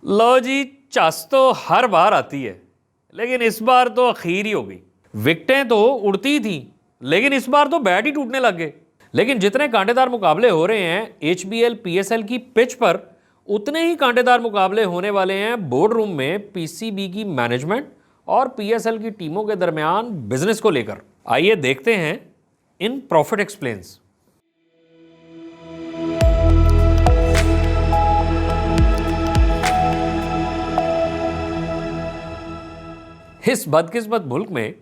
लो जी, चस तो हर बार आती है, लेकिन इस बार तो अखीर ही हो गई। विकेटें तो उड़ती थी, लेकिन इस बार तो बैट ही टूटने लग गए। लेकिन जितने कांटेदार मुकाबले हो रहे हैं एचबीएल पीएसएल की पिच पर, उतने ही कांटेदार मुकाबले होने वाले हैं बोर्ड रूम में पीसीबी की मैनेजमेंट और पीएसएल की टीमों के दरमियान बिजनेस को लेकर। आइए देखते हैं इन प्रॉफिट एक्सप्लेन्स। इस बदकिस्मत मुल्क में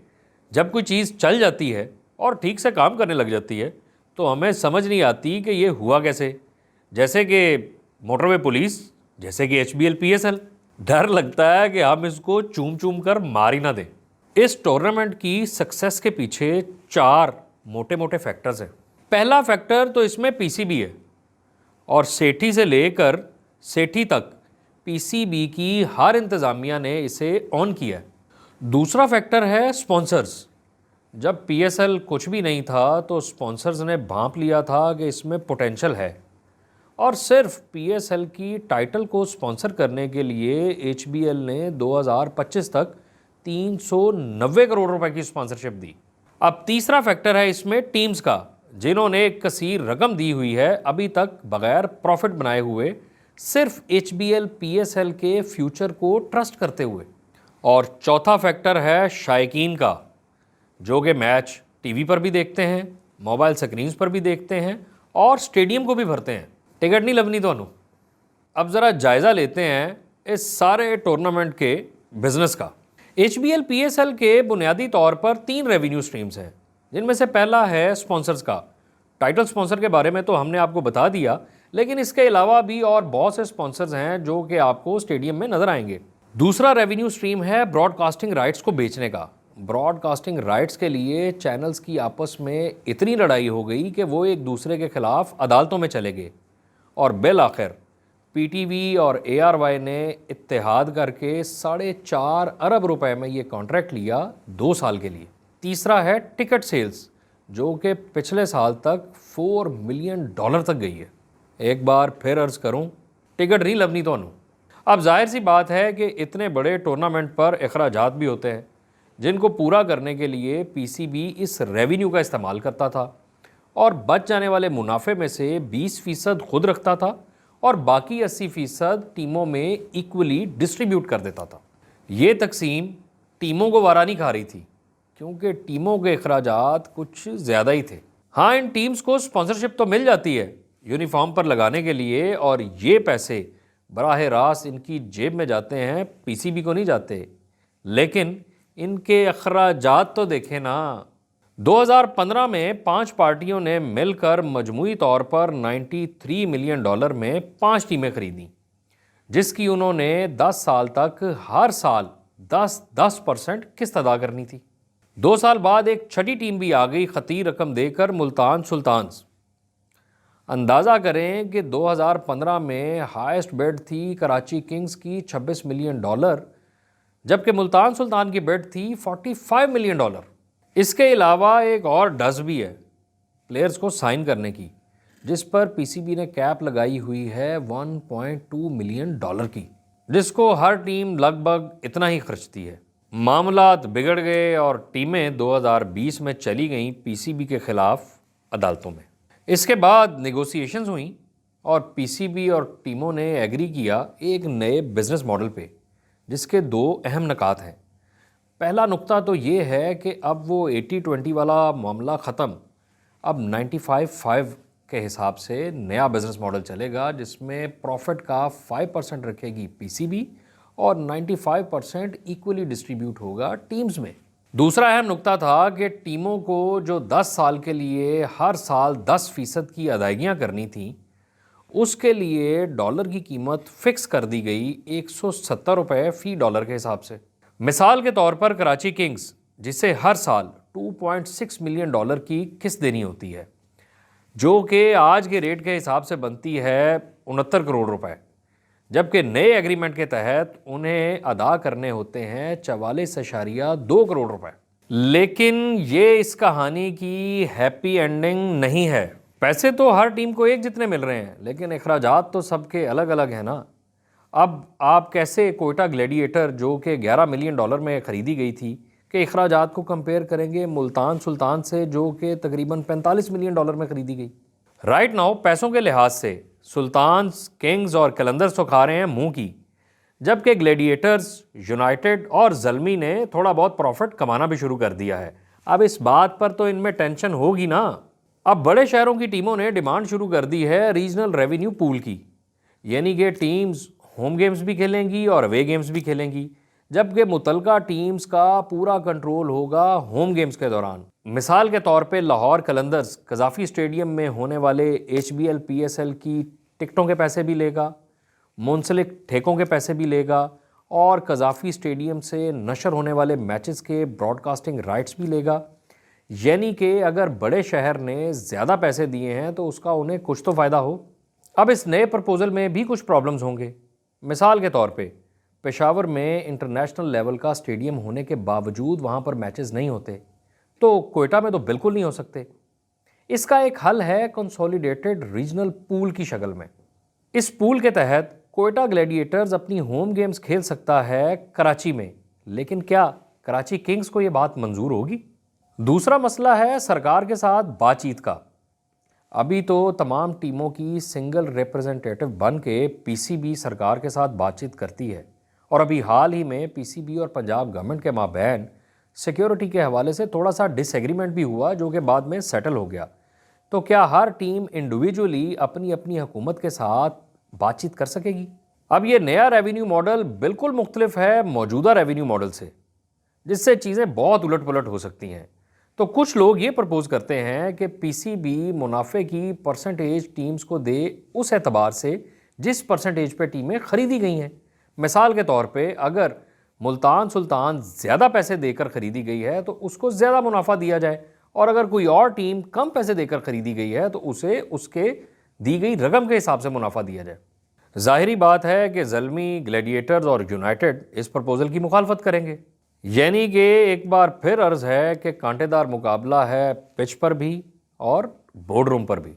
जब कोई चीज़ चल जाती है और ठीक से काम करने लग जाती है तो हमें समझ नहीं आती कि ये हुआ कैसे। जैसे कि मोटरवे पुलिस, जैसे कि एचबीएल पीएसएल। डर लगता है कि हम इसको चूम चूम कर मार ही ना दें। इस टूर्नामेंट की सक्सेस के पीछे 4 मोटे मोटे फैक्टर्स हैं। पहला फैक्टर तो इसमें पीसीबी है और सेठी से लेकर सेठी तक पीसीबी की हर इंतज़ामिया ने इसे ऑन किया है। दूसरा फैक्टर है स्पॉन्सर्स। जब पीएसएल कुछ भी नहीं था तो स्पॉन्सर्स ने भांप लिया था कि इसमें पोटेंशियल है, और सिर्फ पीएसएल की टाइटल को स्पॉन्सर करने के लिए एचबीएल ने 2025 तक 390 करोड़ रुपए की स्पॉन्सरशिप दी। अब तीसरा फैक्टर है इसमें टीम्स का, जिन्होंने एक कसीर रकम दी हुई है अभी तक बगैर प्रॉफिट बनाए हुए, सिर्फ एचबीएल पीएसएल के फ्यूचर को ट्रस्ट करते हुए। और चौथा फैक्टर है शायकीन का, जो कि मैच टीवी पर भी देखते हैं, मोबाइल स्क्रीन्स पर भी देखते हैं और स्टेडियम को भी भरते हैं। टिकट नहीं लभनी ਤੁਹਾਨੂੰ। अब ज़रा जायज़ा लेते हैं इस सारे टूर्नामेंट के बिजनेस का। एचबीएल पीएसएल के बुनियादी तौर पर 3 रेवेन्यू स्ट्रीम्स हैं, जिनमें से पहला है स्पॉन्सर्स का। टाइटल स्पॉन्सर के बारे में तो हमने आपको बता दिया, लेकिन इसके अलावा भी और बहुत से स्पॉन्सर्स हैं जो कि आपको स्टेडियम में नज़र आएंगे। दूसरा रेवेन्यू स्ट्रीम है ब्रॉडकास्टिंग राइट्स को बेचने का। ब्रॉडकास्टिंग राइट्स के लिए चैनल्स की आपस में इतनी लड़ाई हो गई कि वो एक दूसरे के खिलाफ अदालतों में चले गए, और बिल आखिर पीटीवी और एआरवाई ने इत्तेहाद करके 4.5 अरब रुपए में ये कॉन्ट्रैक्ट लिया 2 साल के लिए। तीसरा है टिकट सेल्स, जो कि पिछले साल तक $4 मिलियन तक गई है। एक बार फिर अर्ज़ करूँ, टिकट नहीं लभनी तो। अब जाहिर सी बात है कि इतने बड़े टूर्नामेंट पर अखराजात भी होते हैं, जिनको पूरा करने के लिए पीसीबी इस रेवेन्यू का इस्तेमाल करता था और बच जाने वाले मुनाफे में से 20% खुद रखता था और बाकी 80% टीमों में इक्वली डिस्ट्रीब्यूट कर देता था। ये तकसीम टीमों को वारा नहीं खा रही थी, क्योंकि टीमों के अखराजात कुछ ज़्यादा ही थे। हाँ, इन टीम्स को स्पॉन्सरशिप तो मिल जाती है यूनिफॉर्म पर लगाने के लिए, और ये पैसे बराह रास्त इनकी जेब में जाते हैं, पीसीबी को नहीं जाते। लेकिन इनके अखराजात तो देखें ना। 2015 में 5 पार्टियों ने मिलकर मजमूई तौर पर $93 मिलियन में 5 टीमें खरीदी, जिसकी उन्होंने 10 साल तक हर साल 10% किस्त अदा करनी थी। 2 साल बाद एक छठी टीम भी आ गई खतीर रकम देकर, मुल्तान सुल्तान्स। अंदाज़ा करें कि 2015 में हाईएस्ट बेड थी कराची किंग्स की $26 मिलियन, जबकि मुल्तान सुल्तान की बेड थी $45 मिलियन। इसके अलावा एक और डज भी है प्लेयर्स को साइन करने की, जिस पर पीसीबी ने कैप लगाई हुई है $1.2 मिलियन की, जिसको हर टीम लगभग इतना ही खर्चती है। मामलात बिगड़ गए और टीमें 2020 में चली गईं पीसीबी के खिलाफ अदालतों में। इसके बाद नेगोशिएशंस हुई और पीसीबी और टीमों ने एग्री किया एक नए बिजनेस मॉडल पे, जिसके 2 अहम नुकात हैं। पहला नुक्ता तो ये है कि अब वो 80-20 वाला मामला ख़त्म, अब 95-5 के हिसाब से नया बिजनेस मॉडल चलेगा, जिसमें प्रॉफिट का 5% रखेगी पीसीबी और 95% इक्वली डिस्ट्रीब्यूट होगा टीम्स में। दूसरा अहम नुक्ता था कि टीमों को जो 10 साल के लिए हर साल 10% की अदायगियाँ करनी थी, उसके लिए डॉलर की कीमत फिक्स कर दी गई 170 रुपये फ़ी डॉलर के हिसाब से। मिसाल के तौर पर कराची किंग्स, जिसे हर साल $2.6 मिलियन की किस्त देनी होती है, जो कि आज के रेट के हिसाब से बनती है 69 करोड़ रुपए, जबकि नए एग्रीमेंट के तहत उन्हें अदा करने होते हैं 44.2 करोड़ रुपए। लेकिन ये इस कहानी की हैप्पी एंडिंग नहीं है। पैसे तो हर टीम को एक जितने मिल रहे हैं, लेकिन अखराजात तो सबके अलग अलग हैं ना। اب آپ کیسے کوئٹہ گلیڈیٹر جو کہ $11 ملین میں خریدی گئی تھی کے اخراجات کو کمپیئر کریں گے ملتان سلطان سے جو کہ تقریباً $45 ملین میں خریدی گئی؟ رائٹ ناؤ پیسوں کے لحاظ سے سلطانز، کنگز اور کلندرز تو کھا رہے ہیں منہ کی، جبکہ گلیڈیٹرز، یونائٹڈ اور زلمی نے تھوڑا بہت پروفٹ کمانا بھی شروع کر دیا ہے۔ اب اس بات پر تو ان میں ٹینشن ہوگی نا۔ اب بڑے شہروں کی ٹیموں نے ڈیمانڈ شروع کر دی ہے ریجنل ریونیو پول کی، یعنی کہ ٹیمز ہوم گیمز بھی کھیلیں گی اور اوے گیمز بھی کھیلیں گی، جبکہ متعلقہ ٹیمز کا پورا کنٹرول ہوگا ہوم گیمز کے دوران۔ مثال کے طور پہ لاہور قلندرز قذافی اسٹیڈیم میں ہونے والے HBL PSL کی ٹکٹوں کے پیسے بھی لے گا، منسلک ٹھیکوں کے پیسے بھی لے گا اور قذافی اسٹیڈیم سے نشر ہونے والے میچز کے براڈ کاسٹنگ رائٹس بھی لے گا۔ یعنی کہ اگر بڑے شہر نے زیادہ پیسے دیے ہیں تو اس کا انہیں کچھ تو فائدہ ہو۔ اب اس نئے پرپوزل میں بھی کچھ پرابلمز ہوں گے۔ مثال کے طور پہ پشاور میں انٹرنیشنل لیول کا اسٹیڈیم ہونے کے باوجود وہاں پر میچز نہیں ہوتے، تو کوئٹہ میں تو بالکل نہیں ہو سکتے۔ اس کا ایک حل ہے کنسولیڈیٹڈ ریجنل پول کی شکل میں۔ اس پول کے تحت کوئٹہ گلیڈیٹرز اپنی ہوم گیمز کھیل سکتا ہے کراچی میں، لیکن کیا کراچی کنگز کو یہ بات منظور ہوگی؟ دوسرا مسئلہ ہے سرکار کے ساتھ بات چیت کا۔ ابھی تو تمام ٹیموں کی سنگل ریپرزنٹیٹو بن کے PCB سرکار کے ساتھ بات چیت کرتی ہے، اور ابھی حال ہی میں PCB اور پنجاب گورنمنٹ کے مابین سیکیورٹی کے حوالے سے تھوڑا سا ڈس ایگریمنٹ بھی ہوا جو کہ بعد میں سیٹل ہو گیا۔ تو کیا ہر ٹیم انڈیویجولی اپنی اپنی حکومت کے ساتھ بات چیت کر سکے گی؟ اب یہ نیا ریونیو ماڈل بالکل مختلف ہے موجودہ ریونیو ماڈل سے، جس سے چیزیں بہت الٹ پلٹ ہو سکتی ہیں۔ تو کچھ لوگ یہ پرپوز کرتے ہیں کہ PCB منافع کی پرسنٹیج ٹیمز کو دے اس اعتبار سے جس پرسنٹیج پہ ٹیمیں خریدی گئی ہیں۔ مثال کے طور پہ اگر ملتان سلطان زیادہ پیسے دے کر خریدی گئی ہے تو اس کو زیادہ منافع دیا جائے، اور اگر کوئی اور ٹیم کم پیسے دے کر خریدی گئی ہے تو اسے اس کے دی گئی رقم کے حساب سے منافع دیا جائے۔ ظاہری بات ہے کہ زلمی، گلیڈیٹرز اور یونائٹڈ اس پرپوزل کی مخالفت کریں گے۔ یعنی کہ ایک بار پھر عرض ہے کہ کانٹے دار مقابلہ ہے پچ پر بھی اور بورڈ روم پر بھی۔